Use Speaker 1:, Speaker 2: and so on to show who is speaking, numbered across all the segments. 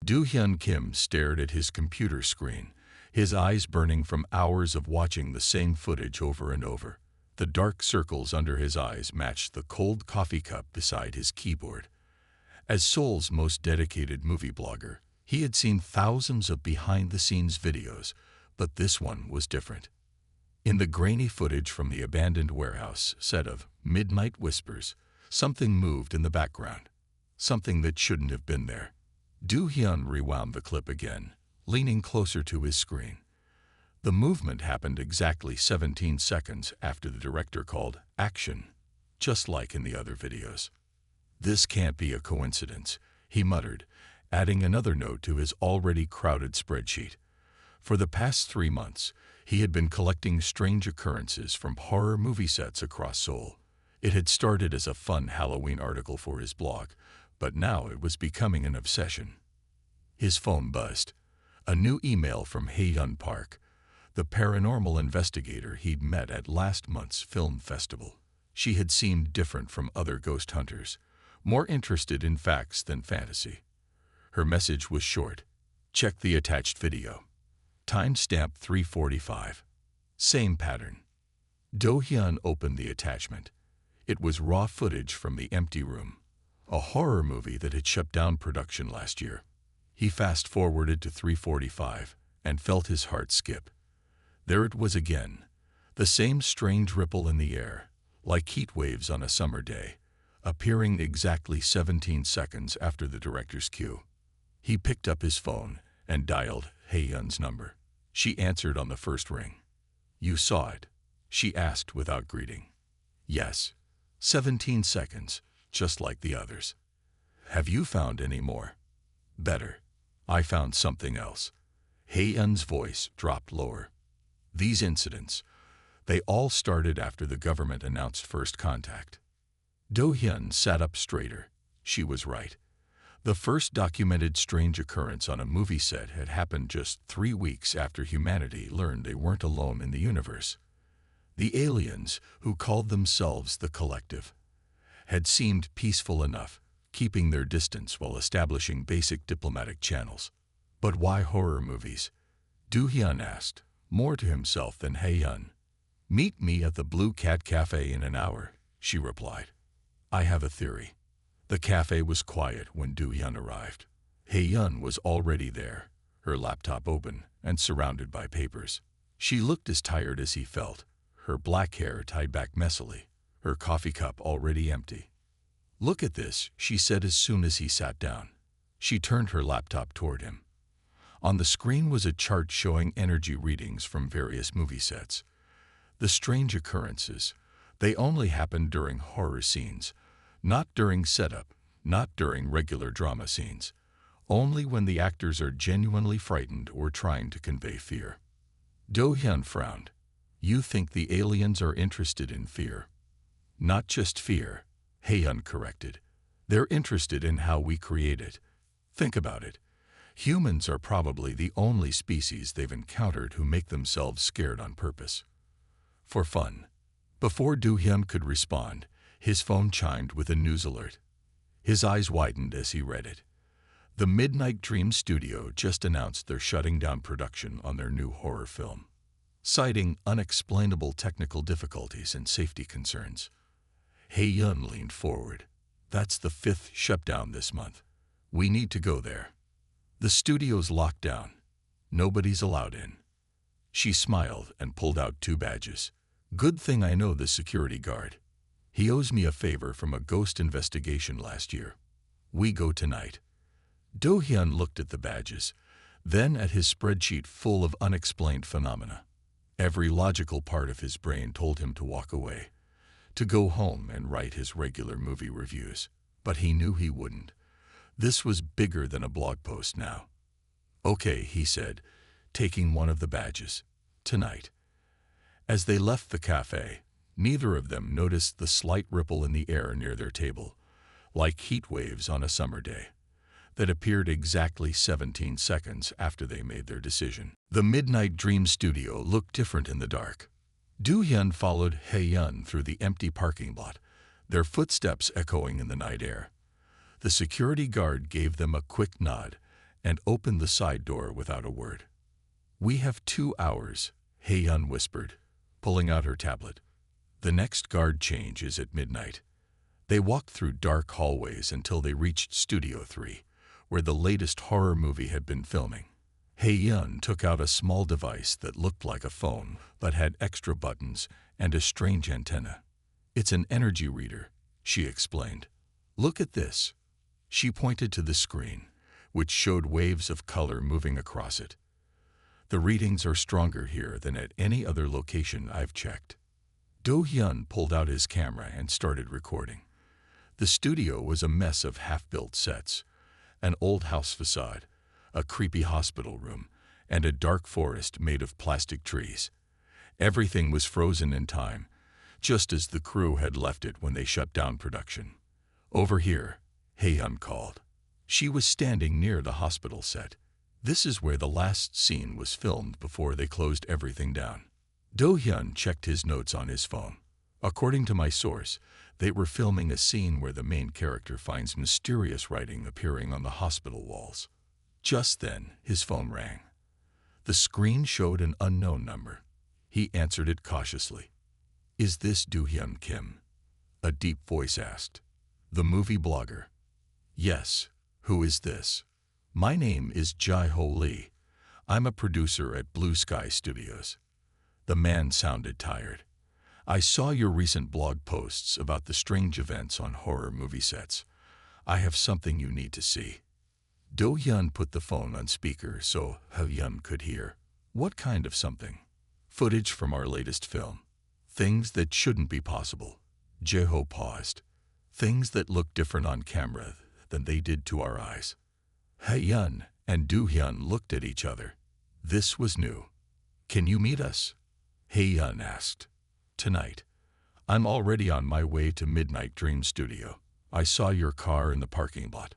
Speaker 1: Do-hyun Kim stared at his computer screen, his eyes burning from hours of watching the same footage over and over. The dark circles under his eyes matched the cold coffee cup beside his keyboard. As Seoul's most dedicated movie blogger, he had seen thousands of behind-the-scenes videos, but this one was different. In the grainy footage from the abandoned warehouse set of Midnight Whispers, something moved in the background, something that shouldn't have been there. Do-hyun rewound the clip again, leaning closer to his screen. The movement happened exactly 17 seconds after the director called action, just like in the other videos. "This can't be a coincidence," he muttered, adding another note to his already crowded spreadsheet. For the past 3 months, he had been collecting strange occurrences from horror movie sets across Seoul. It had started as a fun Halloween article for his blog, but now it was becoming an obsession. His phone buzzed. A new email from Hae-Yun Park, the paranormal investigator he'd met at last month's film festival. She had seemed different from other ghost hunters, more interested in facts than fantasy. Her message was short. "Check the attached video." Timestamp 3:45. Same pattern. Do-hyun opened the attachment. It was raw footage from The Empty Room, a horror movie that had shut down production last year. He fast-forwarded to 3:45 and felt his heart skip. There it was again, the same strange ripple in the air, like heat waves on a summer day, appearing exactly 17 seconds after the director's cue. He picked up his phone and dialed Hae-Yun's number. She answered on the first ring. "You saw it?" she asked without greeting. "Yes. 17 seconds, just like the others." "Have you found any more?" "Better. I found something else." Hae-Yun's voice dropped lower. "These incidents, they all started after the government announced first contact." Do-hyun sat up straighter. She was right. The first documented strange occurrence on a movie set had happened just 3 weeks after humanity learned they weren't alone in the universe. The aliens, who called themselves the Collective, had seemed peaceful enough, keeping their distance while establishing basic diplomatic channels. But why horror movies? Do-hyun asked, more to himself than Hae-Yun. "Meet me at the Blue Cat Cafe in an hour," she replied. "I have a theory." The cafe was quiet when Do-hyun arrived. Hae-Yun was already there, her laptop open and surrounded by papers. She looked as tired as he felt, her black hair tied back messily, her coffee cup already empty. "Look at this," she said as soon as he sat down. She turned her laptop toward him. On the screen was a chart showing energy readings from various movie sets. The strange occurrences, they only happened during horror scenes, not during setup, not during regular drama scenes, only when the actors are genuinely frightened or trying to convey fear. Do-hyun frowned. "You think the aliens are interested in fear?" "Not just fear," Hae-Yun corrected. "They're interested in how we create it. Think about it. Humans are probably the only species they've encountered who make themselves scared on purpose. For fun." Before Do-hyun could respond, his phone chimed with a news alert. His eyes widened as he read it. The Midnight Dream studio just announced they're shutting down production on their new horror film, citing unexplainable technical difficulties and safety concerns. Hae-Yun leaned forward. "That's the 5th shutdown this month. We need to go there." "The studio's locked down. Nobody's allowed in." She smiled and pulled out 2 badges. "Good thing I know the security guard. He owes me a favor from a ghost investigation last year. We go tonight." Do-hyun looked at the badges, then at his spreadsheet full of unexplained phenomena. Every logical part of his brain told him to walk away, to go home and write his regular movie reviews. But he knew he wouldn't. This was bigger than a blog post now. "Okay," he said, taking one of the badges. "Tonight." As they left the cafe, neither of them noticed the slight ripple in the air near their table, like heat waves on a summer day, that appeared exactly 17 seconds after they made their decision. The Midnight Dream studio looked different in the dark. Do-hyun followed Hae-Yun through the empty parking lot, their footsteps echoing in the night air. The security guard gave them a quick nod, and opened the side door without a word. "We have 2 hours," Hae-Yun whispered, pulling out her tablet. "The next guard change is at midnight." They walked through dark hallways until they reached Studio 3, where the latest horror movie had been filming. Hae-Yun took out a small device that looked like a phone but had extra buttons and a strange antenna. "It's an energy reader," she explained. "Look at this." She pointed to the screen, which showed waves of color moving across it. "The readings are stronger here than at any other location I've checked." Do-hyun pulled out his camera and started recording. The studio was a mess of half-built sets, an old house facade, a creepy hospital room, and a dark forest made of plastic trees. Everything was frozen in time, just as the crew had left it when they shut down production. "Over here," Hae-Yun called. She was standing near the hospital set. "This is where the last scene was filmed before they closed everything down." Do-hyun checked his notes on his phone. "According to my source, they were filming a scene where the main character finds mysterious writing appearing on the hospital walls." Just then, his phone rang. The screen showed an unknown number. He answered it cautiously. "Is this Do-hyun Kim?" a deep voice asked. "The movie blogger." "Yes. Who is this?" "My name is Jae-ho Lee. I'm a producer at Blue Sky Studios." The man sounded tired. "I saw your recent blog posts about the strange events on horror movie sets. I have something you need to see." Do-hyun put the phone on speaker so Hae-Yun could hear. "What kind of something?" "Footage from our latest film. Things that shouldn't be possible." Jae-ho paused. "Things that look different on camera than they did to our eyes." Hae-Yun and Do-hyun looked at each other. This was new. "Can you meet us?" Hae-Yun asked. "Tonight. I'm already on my way to Midnight Dream Studio. I saw your car in the parking lot."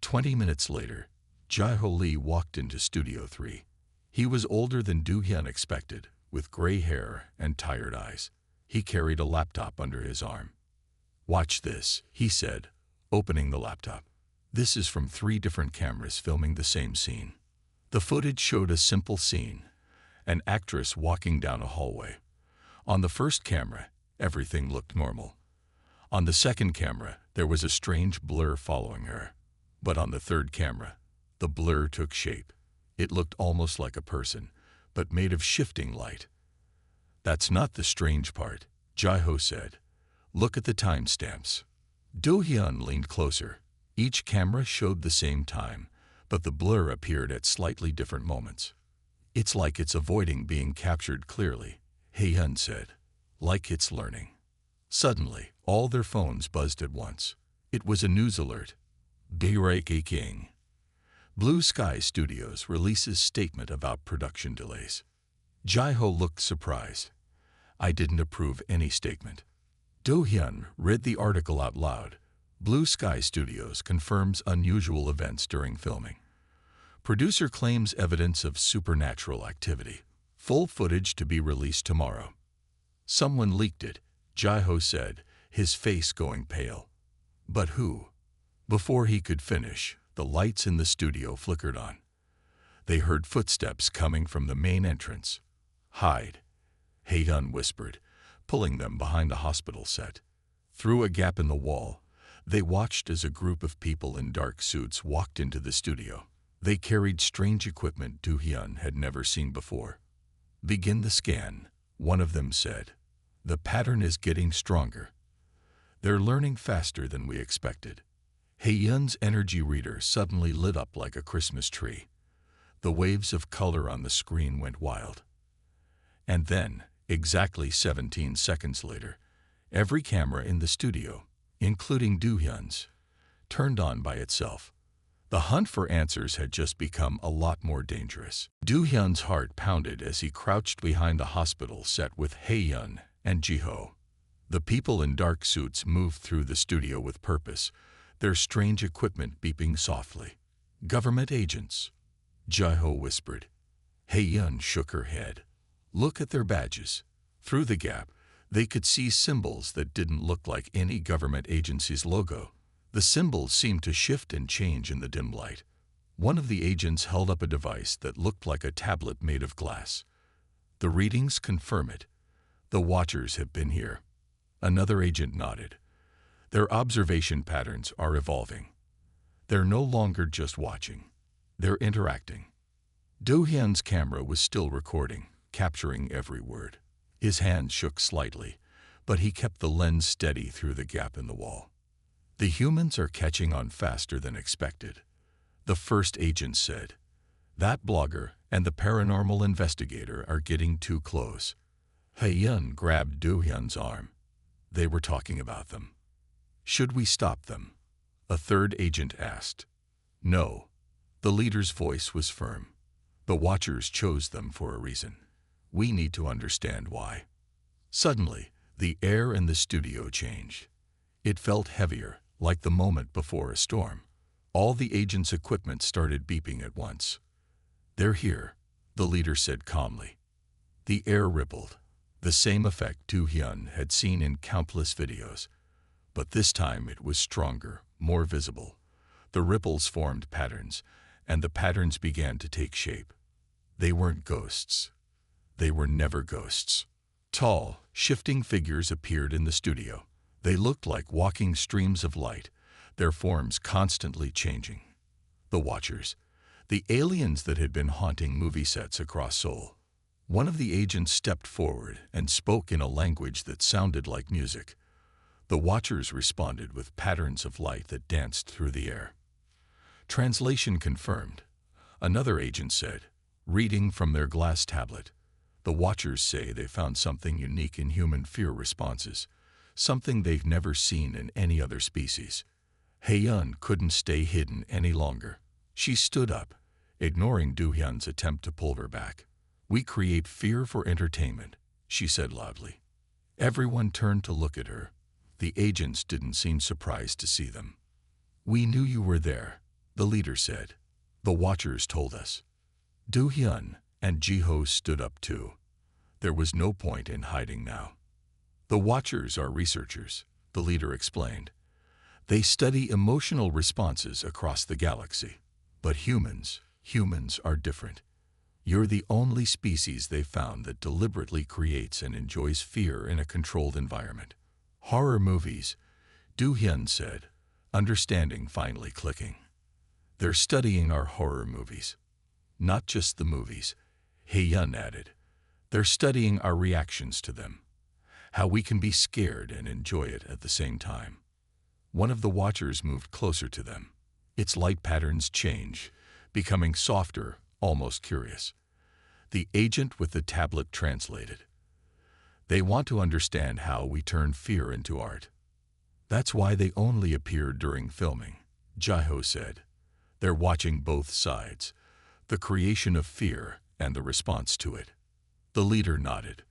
Speaker 1: 20 minutes later, Jae-ho Lee walked into Studio 3. He was older than Do-hyun expected, with gray hair and tired eyes. He carried a laptop under his arm. "Watch this," he said, opening the laptop. "This is from 3 different cameras filming the same scene." The footage showed a simple scene, an actress walking down a hallway. On the first camera, everything looked normal. On the second camera, there was a strange blur following her. But on the third camera, the blur took shape. It looked almost like a person, but made of shifting light. "That's not the strange part," Jae-ho said. "Look at the timestamps." Do-hyun leaned closer. Each camera showed the same time, but the blur appeared at slightly different moments. "It's like it's avoiding being captured clearly," Hae-Yun said. "Like it's learning." Suddenly, all their phones buzzed at once. It was a news alert. King. Blue Sky Studios releases statement about production delays. Jae-ho looked surprised. "I didn't approve any statement." Do-hyun read the article out loud. Blue Sky Studios confirms unusual events during filming. Producer claims evidence of supernatural activity. Full footage to be released tomorrow. "Someone leaked it," Jae-ho said, his face going pale. "But who?" Before he could finish, the lights in the studio flickered on. They heard footsteps coming from the main entrance. "Hide," Hae-Yun whispered, pulling them behind the hospital set. Through a gap in the wall, they watched as a group of people in dark suits walked into the studio. They carried strange equipment Do-hyun had never seen before. "Begin the scan," one of them said. "The pattern is getting stronger." "They're learning faster than we expected." Hae-Yun's energy reader suddenly lit up like a Christmas tree. The waves of color on the screen went wild. And then, exactly 17 seconds later, every camera in the studio, including Do-hyun's, turned on by itself. The hunt for answers had just become a lot more dangerous. Do-hyun's heart pounded as he crouched behind the hospital set with Hae-Yun and Jae-ho. The people in dark suits moved through the studio with purpose, their strange equipment beeping softly. "Government agents," Jae-ho whispered. Hae-Yun shook her head. "Look at their badges." Through the gap, they could see symbols that didn't look like any government agency's logo. The symbols seemed to shift and change in the dim light. One of the agents held up a device that looked like a tablet made of glass. The readings confirm it. The Watchers have been here. Another agent nodded. Their observation patterns are evolving. They're no longer just watching. They're interacting. Do-hyun's camera was still recording, capturing every word. His hand shook slightly, but he kept the lens steady through the gap in the wall. The humans are catching on faster than expected, the first agent said. That blogger and the paranormal investigator are getting too close. Hae-yun grabbed Do-hyun's arm. They were talking about them. Should we stop them? A third agent asked. No. The leader's voice was firm. The Watchers chose them for a reason. We need to understand why. Suddenly, the air in the studio changed. It felt heavier, like the moment before a storm. All the agents' equipment started beeping at once. They're here, the leader said calmly. The air rippled, the same effect Do-hyun had seen in countless videos. But this time it was stronger, more visible. The ripples formed patterns, and the patterns began to take shape. They weren't ghosts. They were never ghosts. Tall, shifting figures appeared in the studio. They looked like walking streams of light, their forms constantly changing. The Watchers, the aliens that had been haunting movie sets across Seoul. One of the agents stepped forward and spoke in a language that sounded like music. The Watchers responded with patterns of light that danced through the air. Translation confirmed. Another agent said, reading from their glass tablet. The Watchers say they found something unique in human fear responses, something they've never seen in any other species. Hae-yun couldn't stay hidden any longer. She stood up, ignoring Do-hyun's attempt to pull her back. We create fear for entertainment, she said loudly. Everyone turned to look at her. The agents didn't seem surprised to see them. We knew you were there, the leader said. The Watchers told us. Do-hyun and Ji-ho stood up too. There was no point in hiding now. The Watchers are researchers, the leader explained. They study emotional responses across the galaxy. But humans are different. You're the only species they've found that deliberately creates and enjoys fear in a controlled environment. Horror movies, Do-hyun said, understanding finally clicking. They're studying our horror movies. Not just the movies, Hae-yun added. They're studying our reactions to them. How we can be scared and enjoy it at the same time. One of the Watchers moved closer to them. Its light patterns change, becoming softer, almost curious. The agent with the tablet translated. They want to understand how we turn fear into art. That's why they only appeared during filming, Ji-ho said. They're watching both sides, the creation of fear and the response to it. The leader nodded.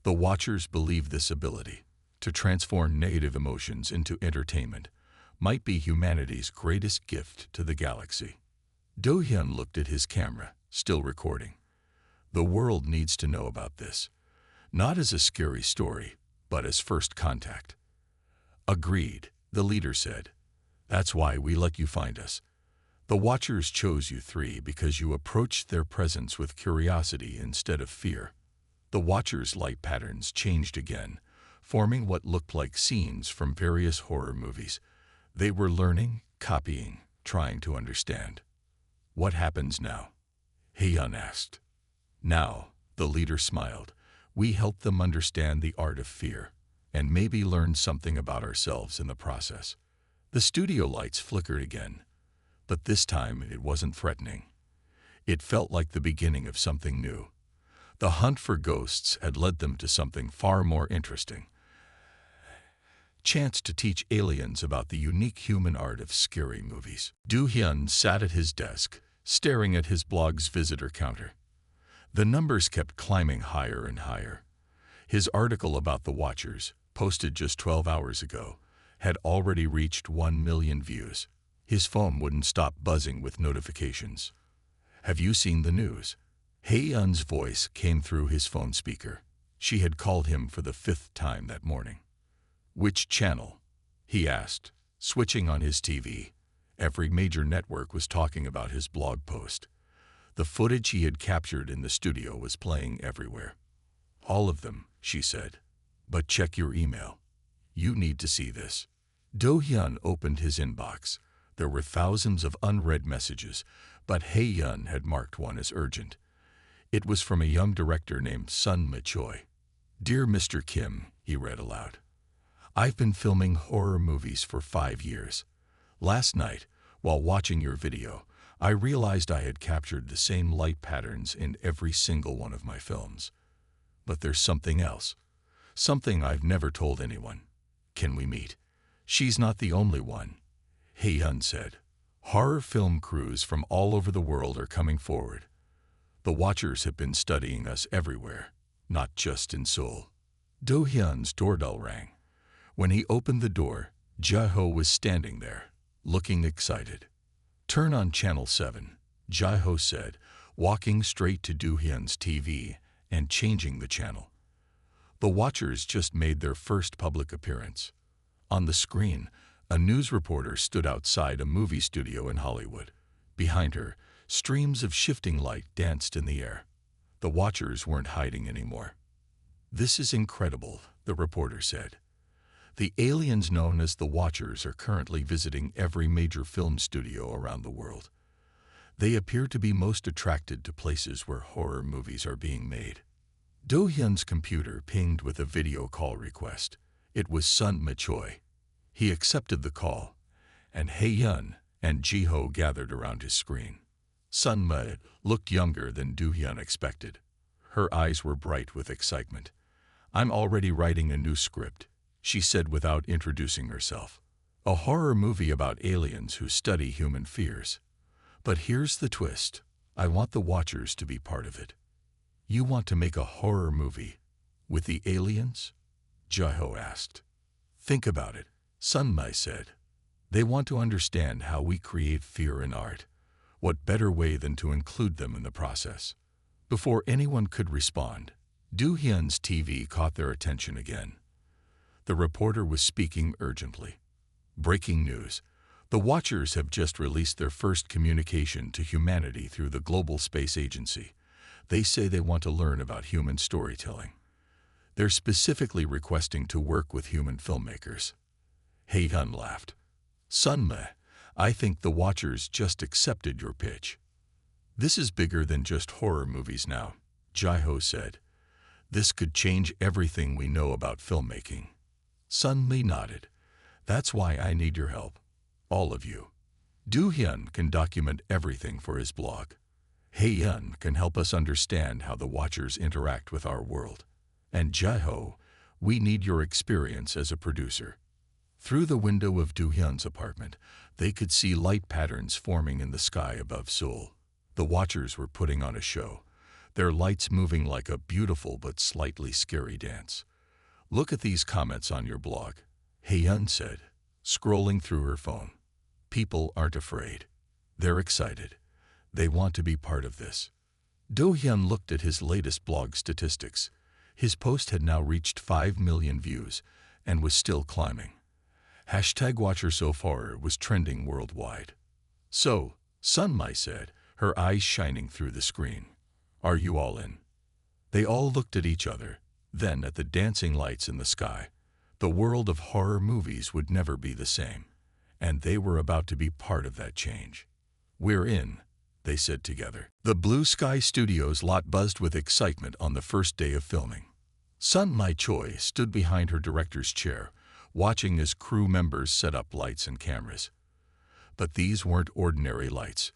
Speaker 1: The Watchers believe this ability, to transform negative emotions into entertainment, might be humanity's greatest gift to the galaxy. Do-hyun looked at his camera, still recording. The world needs to know about this. Not as a scary story, but as first contact. Agreed, the leader said. That's why we let you find us. The Watchers chose you three because you approached their presence with curiosity instead of fear. The Watchers' light patterns changed again, forming what looked like scenes from various horror movies. They were learning, copying, trying to understand. What happens now? Hae-yun asked. Now, the leader smiled. We help them understand the art of fear, and maybe learn something about ourselves in the process. The studio lights flickered again, but this time it wasn't threatening. It felt like the beginning of something new. The hunt for ghosts had led them to something far more interesting. Chance to teach aliens about the unique human art of scary movies. Do-hyun sat at his desk, staring at his blog's visitor counter. The numbers kept climbing higher and higher. His article about the Watchers, posted just 12 hours ago, had already reached 1 million views. His phone wouldn't stop buzzing with notifications. Have you seen the news? Hae-yun's voice came through his phone speaker. She had called him for the 5th time that morning. Which channel? He asked, switching on his TV. Every major network was talking about his blog post. The footage he had captured in the studio was playing everywhere. "All of them," she said. "But check your email. You need to see this." Do-hyun opened his inbox. There were thousands of unread messages, but Hae-yeon had marked one as urgent. It was from a young director named Sun Choi. "Dear Mr. Kim," he read aloud. "I've been filming horror movies for 5 years. Last night, while watching your video, I realized I had captured the same light patterns in every single one of my films. But there's something else. Something I've never told anyone. Can we meet?" "She's not the only one," Hae-yeon said. "Horror film crews from all over the world are coming forward. The Watchers have been studying us everywhere, not just in Seoul." Do-hyun's doorbell rang. When he opened the door, Jae-ho was standing there, looking excited. "Turn on Channel 7, Jae-ho said, walking straight to Do-hyun's TV and changing the channel. The Watchers just made their first public appearance. On the screen, a news reporter stood outside a movie studio in Hollywood. Behind her, streams of shifting light danced in the air. The Watchers weren't hiding anymore. "This is incredible," the reporter said. "The aliens known as the Watchers are currently visiting every major film studio around the world. They appear to be most attracted to places where horror movies are being made." Do-hyun's computer pinged with a video call request. It was Sun Choi. He accepted the call, and Hae-yeon and Ji-ho gathered around his screen. Sun looked younger than Do-hyun expected. Her eyes were bright with excitement. "I'm already writing a new script," she said without introducing herself. "A horror movie about aliens who study human fears. But here's the twist. I want the Watchers to be part of it." "You want to make a horror movie with the aliens?" Jae-ho asked. "Think about it," Sun said. "They want to understand how we create fear in art. What better way than to include them in the process?" Before anyone could respond, Do-hyun's TV caught their attention again. The reporter was speaking urgently. "Breaking news. The Watchers have just released their first communication to humanity through the Global Space Agency. They say they want to learn about human storytelling. They're specifically requesting to work with human filmmakers." Hae-yeon laughed. "Sun, I think the Watchers just accepted your pitch." "This is bigger than just horror movies now," Jae-ho said. "This could change everything we know about filmmaking." Sun nodded. "That's why I need your help. All of you. Do-hyun can document everything for his blog. Hae-yeon can help us understand how the Watchers interact with our world. And Jae-ho, we need your experience as a producer." Through the window of Do-hyun's apartment, they could see light patterns forming in the sky above Seoul. The Watchers were putting on a show, their lights moving like a beautiful but slightly scary dance. "Look at these comments on your blog," Hae-yeon said, scrolling through her phone. "People aren't afraid. They're excited. They want to be part of this." Do-hyun looked at his latest blog statistics. His post had now reached 5 million views and was still climbing. #WatcherSoFar was trending worldwide. "So," Sun said, her eyes shining through the screen, "are you all in?" They all looked at each other, then at the dancing lights in the sky. The world of horror movies would never be the same, and they were about to be part of that change. "We're in," they said together. The Blue Sky Studios lot buzzed with excitement on the first day of filming. Sun Choi stood behind her director's chair, watching as crew members set up lights and cameras. But these weren't ordinary lights.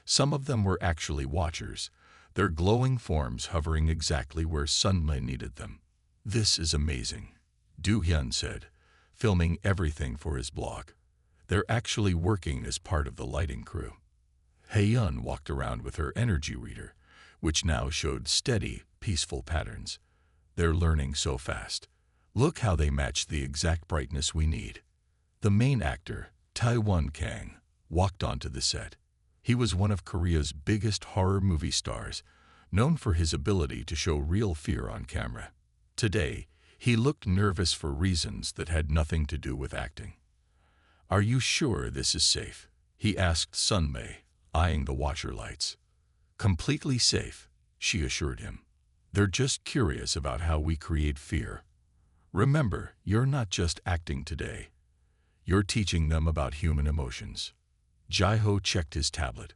Speaker 1: Some of them were actually Watchers, their glowing forms hovering exactly where Sun needed them. "This is amazing," Do-hyun said, filming everything for his blog. "They're actually working as part of the lighting crew." Hae-yeon walked around with her energy reader, which now showed steady, peaceful patterns. "They're learning so fast. Look how they match the exact brightness we need." The main actor, Tae-won Kang, walked onto the set. He was one of Korea's biggest horror movie stars, known for his ability to show real fear on camera. Today, he looked nervous for reasons that had nothing to do with acting. "Are you sure this is safe?" he asked Sun Mei, eyeing the watcher lights. Completely safe, she assured him. They're just curious about how we create fear. Remember, you're not just acting today. You're teaching them about human emotions. Jaiho checked his tablet,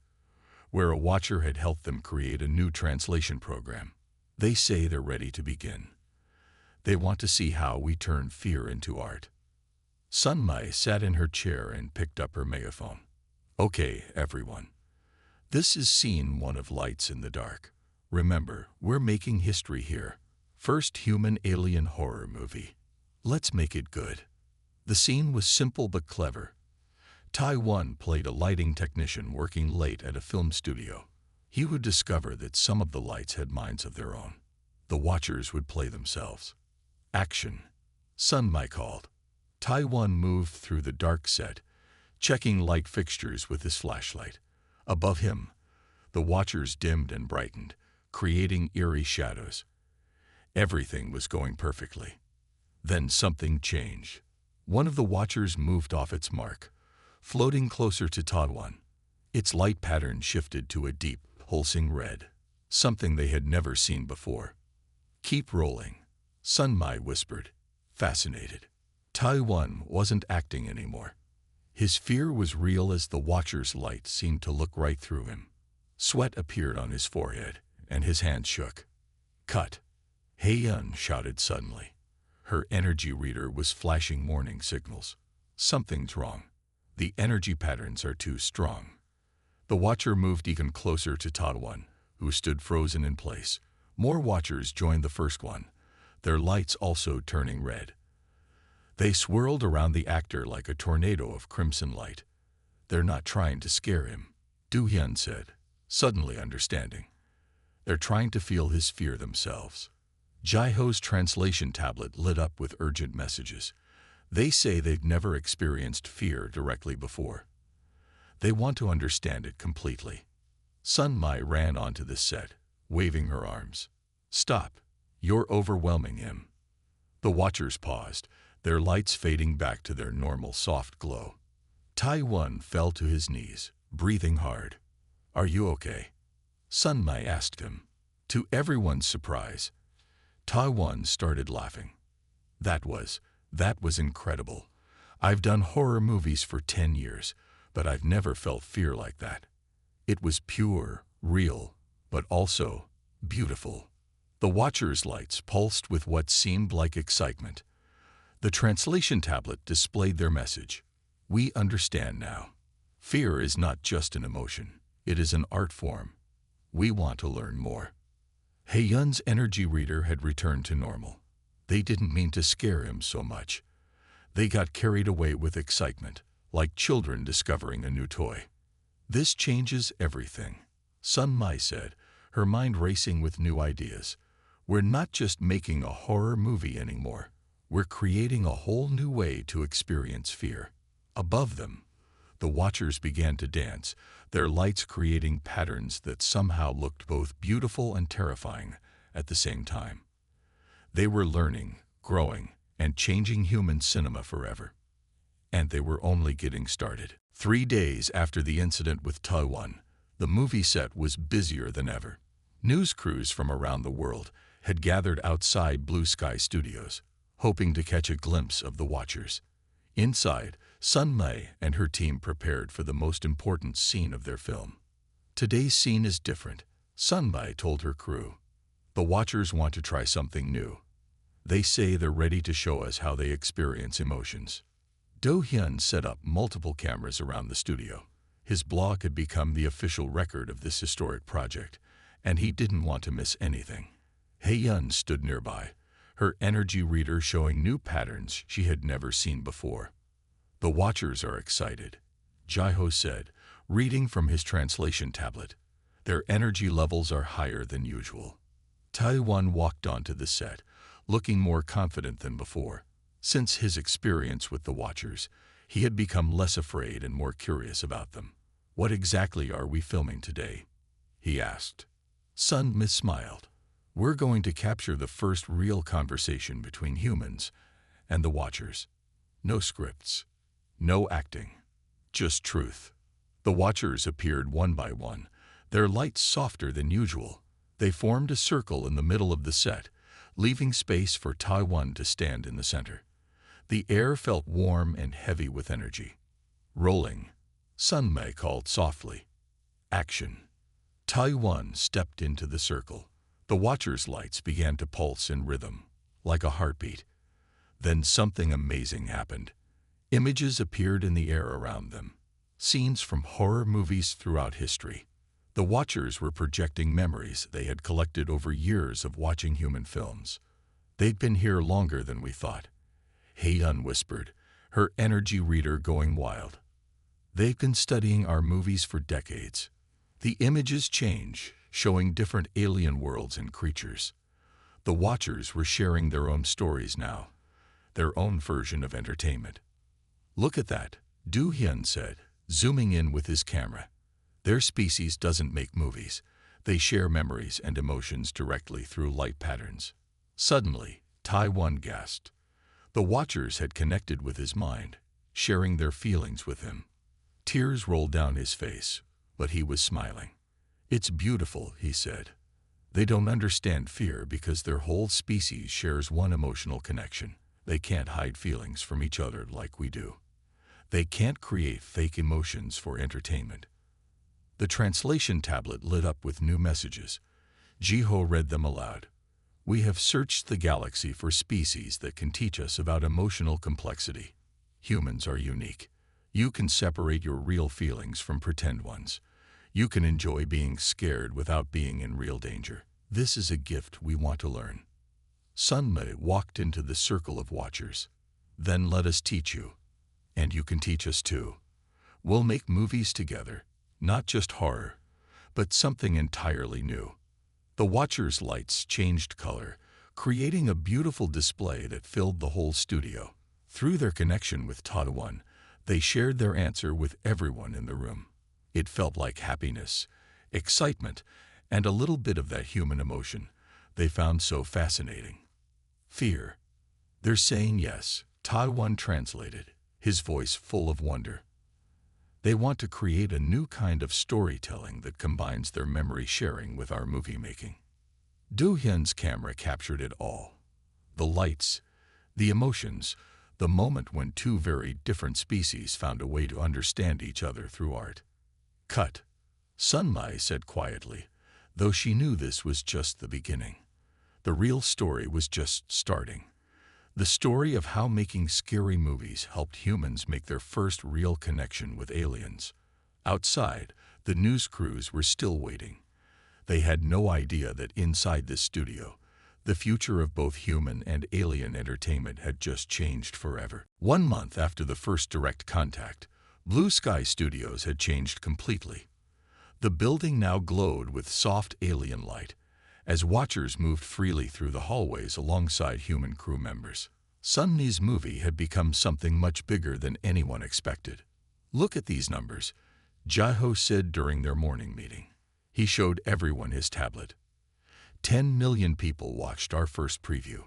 Speaker 1: where a watcher had helped them create a new translation program. They say they're ready to begin. They want to see how we turn fear into art. Sun Mei sat in her chair and picked up her megaphone. Okay, everyone. This is scene 1 of Lights in the Dark. Remember, we're making history here. First human alien horror movie. Let's make it good. The scene was simple but clever. Taiwan played a lighting technician working late at a film studio. He would discover that some of the lights had minds of their own. The watchers would play themselves. Action. Sun Mei called. Taiwan moved through the dark set, checking light fixtures with his flashlight. Above him, the watchers dimmed and brightened, creating eerie shadows. Everything was going perfectly. Then something changed. One of the watchers moved off its mark, floating closer to Taiwan. Its light pattern shifted to a deep, pulsing red, something they had never seen before. Keep rolling, Sun Mei whispered, fascinated. Taiwan wasn't acting anymore. His fear was real as the watcher's light seemed to look right through him. Sweat appeared on his forehead, and his hands shook. Cut! Hei-yun shouted suddenly. Her energy reader was flashing warning signals. Something's wrong. The energy patterns are too strong. The watcher moved even closer to Taiwan, who stood frozen in place. More watchers joined the first one, their lights also turning red. They swirled around the actor like a tornado of crimson light. They're not trying to scare him, Du-hyun said, suddenly understanding. They're trying to feel his fear themselves. Jaiho's translation tablet lit up with urgent messages. They say they've never experienced fear directly before. They want to understand it completely. Sun Mei ran onto the set, waving her arms. Stop. You're overwhelming him. The watchers paused, their lights fading back to their normal soft glow. Taiwan fell to his knees, breathing hard. Are you okay? Sun Mei asked him. To everyone's surprise, Taiwan started laughing. That was incredible. I've done horror movies for 10 years, but I've never felt fear like that. It was pure, real, but also beautiful. The watcher's lights pulsed with what seemed like excitement. The translation tablet displayed their message. We understand now. Fear is not just an emotion. It is an art form. We want to learn more. Hei-yun's energy reader had returned to normal. They didn't mean to scare him so much. They got carried away with excitement, like children discovering a new toy. This changes everything, Sun Mei said, her mind racing with new ideas. We're not just making a horror movie anymore. We're creating a whole new way to experience fear. Above them, the watchers began to dance, their lights creating patterns that somehow looked both beautiful and terrifying at the same time. They were learning, growing, and changing human cinema forever. And they were only getting started. 3 days after the incident with Taiwan, the movie set was busier than ever. News crews from around the world had gathered outside Blue Sky Studios, hoping to catch a glimpse of the watchers. Inside, Sun Mei and her team prepared for the most important scene of their film. Today's scene is different, Sun Mei told her crew. The watchers want to try something new. They say they're ready to show us how they experience emotions. Do-hyun set up multiple cameras around the studio. His blog had become the official record of this historic project, and he didn't want to miss anything. Hei-yun stood nearby, her energy reader showing new patterns she had never seen before. The watchers are excited, Jaiho said, reading from his translation tablet. Their energy levels are higher than usual. Taiwan walked onto the set, looking more confident than before. Since his experience with the watchers, he had become less afraid and more curious about them. What exactly are we filming today? He asked. Sun Mei smiled. We're going to capture the first real conversation between humans and the watchers. No scripts, no acting, just truth. The watchers appeared one by one, their lights softer than usual. They formed a circle in the middle of the set, leaving space for Taiwan to stand in the center. The air felt warm and heavy with energy. Rolling, Sun Mei called softly. Action. Taiwan stepped into the circle. The watchers' lights began to pulse in rhythm, like a heartbeat. Then something amazing happened. Images appeared in the air around them. Scenes from horror movies throughout history. The watchers were projecting memories they had collected over years of watching human films. They'd been here longer than we thought. Heyun whispered, her energy reader going wild. They've been studying our movies for decades. The images change, showing different alien worlds and creatures. The watchers were sharing their own stories now, their own version of entertainment. Look at that, Du Hyun said, zooming in with his camera. Their species doesn't make movies. They share memories and emotions directly through light patterns. Suddenly, Taiwan gasped. The watchers had connected with his mind, sharing their feelings with him. Tears rolled down his face, but he was smiling. It's beautiful, he said. They don't understand fear because their whole species shares one emotional connection. They can't hide feelings from each other like we do. They can't create fake emotions for entertainment. The translation tablet lit up with new messages. Jiho read them aloud. We have searched the galaxy for species that can teach us about emotional complexity. Humans are unique. You can separate your real feelings from pretend ones. You can enjoy being scared without being in real danger. This is a gift we want to learn. Sun Mei walked into the circle of watchers. Then let us teach you. And you can teach us too. We'll make movies together, not just horror, but something entirely new. The watchers' lights changed color, creating a beautiful display that filled the whole studio. Through their connection with Taiwan, they shared their answer with everyone in the room. It felt like happiness, excitement, and a little bit of that human emotion they found so fascinating. Fear. They're saying yes, Taiwan translated, his voice full of wonder. They want to create a new kind of storytelling that combines their memory sharing with our movie making. Do Hyun's camera captured it all. The lights, the emotions, the moment when two very different species found a way to understand each other through art. Cut. Sun Mei said quietly, though she knew this was just the beginning. The real story was just starting. The story of how making scary movies helped humans make their first real connection with aliens. Outside, the news crews were still waiting. They had no idea that inside this studio, the future of both human and alien entertainment had just changed forever. 1 month after the first direct contact, Blue Sky Studios had changed completely. The building now glowed with soft alien light, as watchers moved freely through the hallways alongside human crew members. Sun Mi's movie had become something much bigger than anyone expected. Look at these numbers, Jiho said during their morning meeting. He showed everyone his tablet. 10 million people watched our first preview.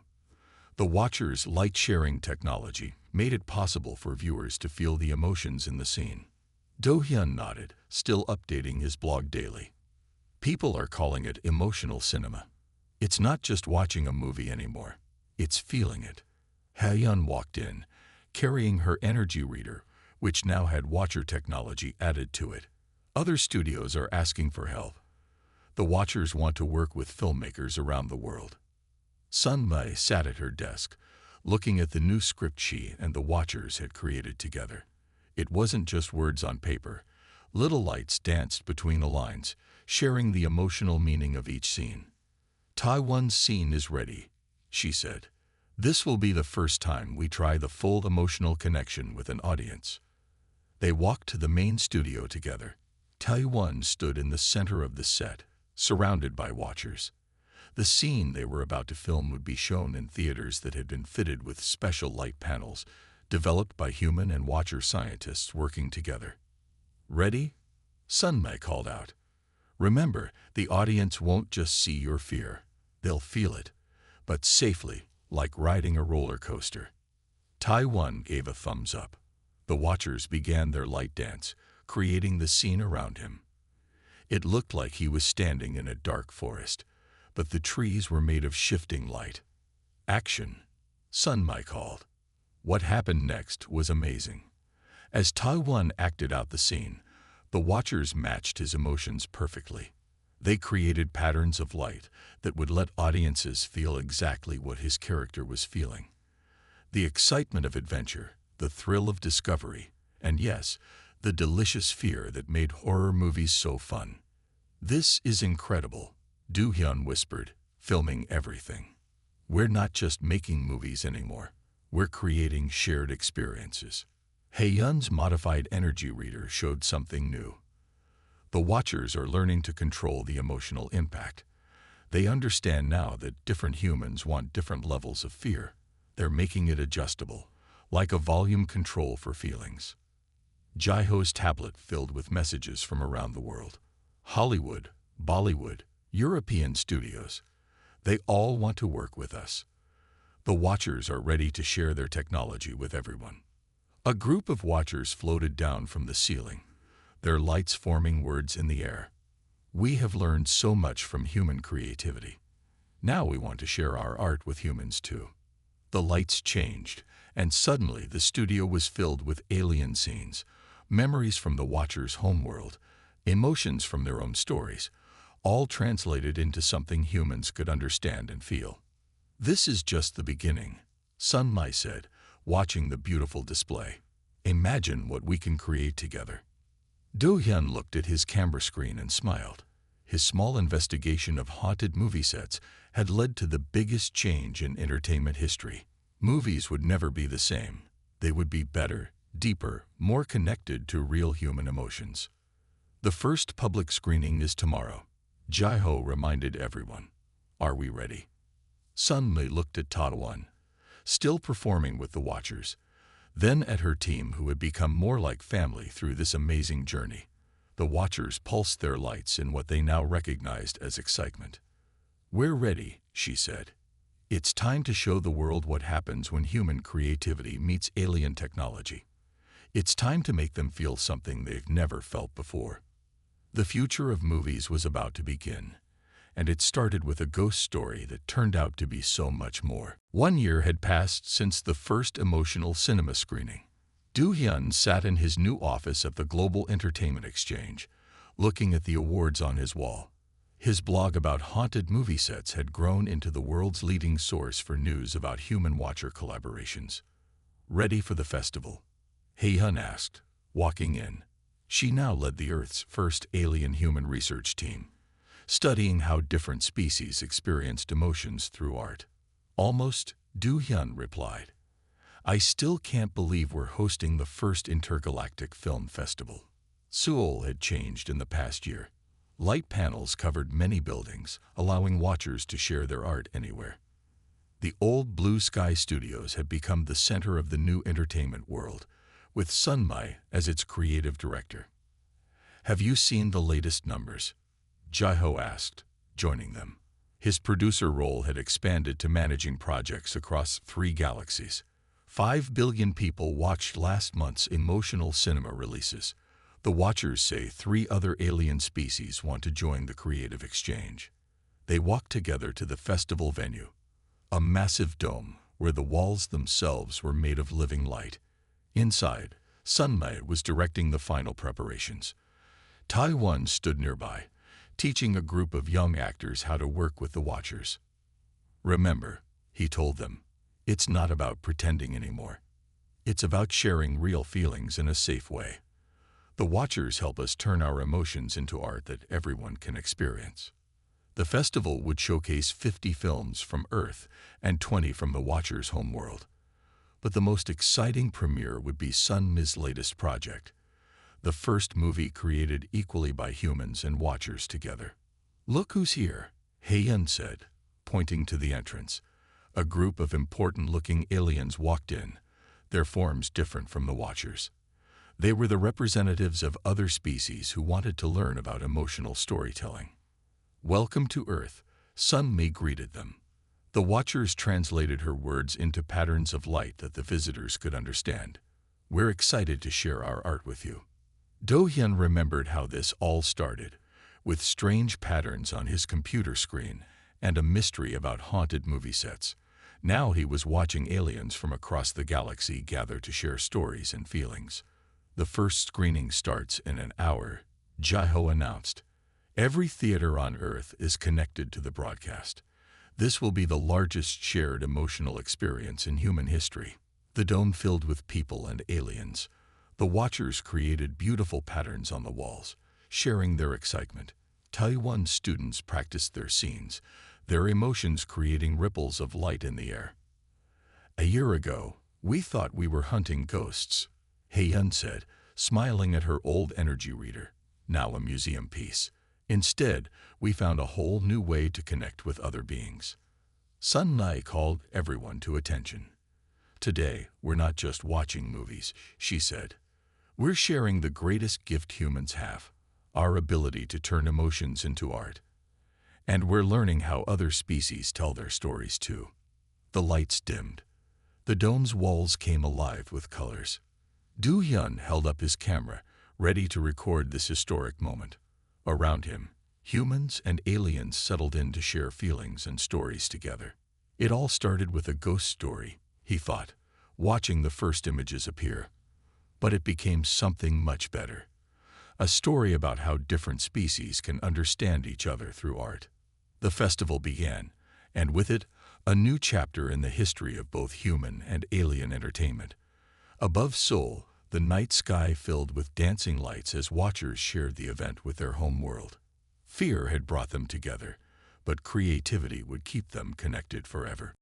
Speaker 1: The watchers' light-sharing technology made it possible for viewers to feel the emotions in the scene. Do Hyun nodded, still updating his blog daily. People are calling it emotional cinema. It's not just watching a movie anymore. It's feeling it. Heyun walked in, carrying her energy reader, which now had watcher technology added to it. Other studios are asking for help. The watchers want to work with filmmakers around the world. Sun Mei sat at her desk, looking at the new script she and the watchers had created together. It wasn't just words on paper. Little lights danced between the lines, sharing the emotional meaning of each scene. Taiwan's scene is ready, she said. This will be the first time we try the full emotional connection with an audience. They walked to the main studio together. Taiwan stood in the center of the set, surrounded by watchers. The scene they were about to film would be shown in theaters that had been fitted with special light panels, developed by human and watcher scientists working together. Ready? Sun Mei called out. Remember, the audience won't just see your fear. They'll feel it, but safely, like riding a roller coaster. Taiwan gave a thumbs up. The watchers began their light dance, creating the scene around him. It looked like he was standing in a dark forest, but the trees were made of shifting light. Action, Sun Mai called. What happened next was amazing. As Taiwan acted out the scene, the watchers matched his emotions perfectly. They created patterns of light that would let audiences feel exactly what his character was feeling. The excitement of adventure, the thrill of discovery, and yes, the delicious fear that made horror movies so fun. "This is incredible," Do-hyun whispered, filming everything. "We're not just making movies anymore. We're creating shared experiences." Hae-yun's modified energy reader showed something new. The watchers are learning to control the emotional impact. They understand now that different humans want different levels of fear. They're making it adjustable, like a volume control for feelings. Jaiho's tablet filled with messages from around the world. Hollywood, Bollywood, European studios. They all want to work with us. The watchers are ready to share their technology with everyone. A group of watchers floated down from the ceiling, their lights forming words in the air. "We have learned so much from human creativity. Now we want to share our art with humans too." The lights changed, and suddenly the studio was filled with alien scenes, memories from the watchers' homeworld, emotions from their own stories, all translated into something humans could understand and feel. "This is just the beginning," Sun Mai said, watching the beautiful display. "Imagine what we can create together." Do-hyun looked at his camera screen and smiled. His small investigation of haunted movie sets had led to the biggest change in entertainment history. Movies would never be the same. They would be better, deeper, more connected to real human emotions. "The first public screening is tomorrow," Jaiho reminded everyone. "Are we ready?" Sun Mai looked at Taiwan, still performing with the watchers, then at her team who had become more like family through this amazing journey. The watchers pulsed their lights in what they now recognized as excitement. "We're ready," she said. "It's time to show the world what happens when human creativity meets alien technology. It's time to make them feel something they've never felt before." The future of movies was about to begin, and it started with a ghost story that turned out to be so much more. 1 year had passed since the first emotional cinema screening. Do-hyun sat in his new office at the Global Entertainment Exchange, looking at the awards on his wall. His blog about haunted movie sets had grown into the world's leading source for news about human watcher collaborations. "Ready for the festival?" Hae-yun asked, walking in. She now led the Earth's first alien-human research team, studying how different species experienced emotions through art. "Almost," Do-hyun replied. "I still can't believe we're hosting the first intergalactic film festival." Seoul had changed in the past year. Light panels covered many buildings, allowing watchers to share their art anywhere. The old Blue Sky Studios had become the center of the new entertainment world, with Sun Mai as its creative director. "Have you seen the latest numbers?" Jaiho asked, joining them. His producer role had expanded to managing projects across 3 galaxies. 5 billion people watched last month's emotional cinema releases. The watchers say 3 other alien species want to join the creative exchange. They walked together to the festival venue, a massive dome where the walls themselves were made of living light. Inside, Sun Mai was directing the final preparations. Taiwan stood nearby, teaching a group of young actors how to work with the watchers. "Remember," he told them, "it's not about pretending anymore. It's about sharing real feelings in a safe way. The watchers help us turn our emotions into art that everyone can experience." The festival would showcase 50 films from Earth and 20 from the watchers' homeworld. But the most exciting premiere would be Sun Mai's latest project, the first movie created equally by humans and watchers together. "Look who's here," Hae-yun said, pointing to the entrance. A group of important-looking aliens walked in, their forms different from the watchers. They were the representatives of other species who wanted to learn about emotional storytelling. "Welcome to Earth," Sun Mai greeted them. The watchers translated her words into patterns of light that the visitors could understand. "We're excited to share our art with you." Do-hyun remembered how this all started, with strange patterns on his computer screen and a mystery about haunted movie sets. Now he was watching aliens from across the galaxy gather to share stories and feelings. The first screening starts in an hour, Jae-ho announced. Every theater on Earth is connected to the broadcast. This will be the largest shared emotional experience in human history. The dome filled with people and aliens. The watchers created beautiful patterns on the walls, sharing their excitement. Taiwan students practiced their scenes, their emotions creating ripples of light in the air. A year ago, we thought we were hunting ghosts, Hae-yeon said, smiling at her old energy reader, now a museum piece. Instead, we found a whole new way to connect with other beings. Sun Nai called everyone to attention. Today, we're not just watching movies, she said. We're sharing the greatest gift humans have, our ability to turn emotions into art. And we're learning how other species tell their stories too. The lights dimmed. The dome's walls came alive with colors. Do-hyun held up his camera, ready to record this historic moment. Around him, humans and aliens settled in to share feelings and stories together. It all started with a ghost story, he thought, watching the first images appear. But it became something much better. A story about how different species can understand each other through art. The festival began, and with it, a new chapter in the history of both human and alien entertainment. Above Seoul, the night sky filled with dancing lights as watchers shared the event with their home world. Fear had brought them together, but creativity would keep them connected forever.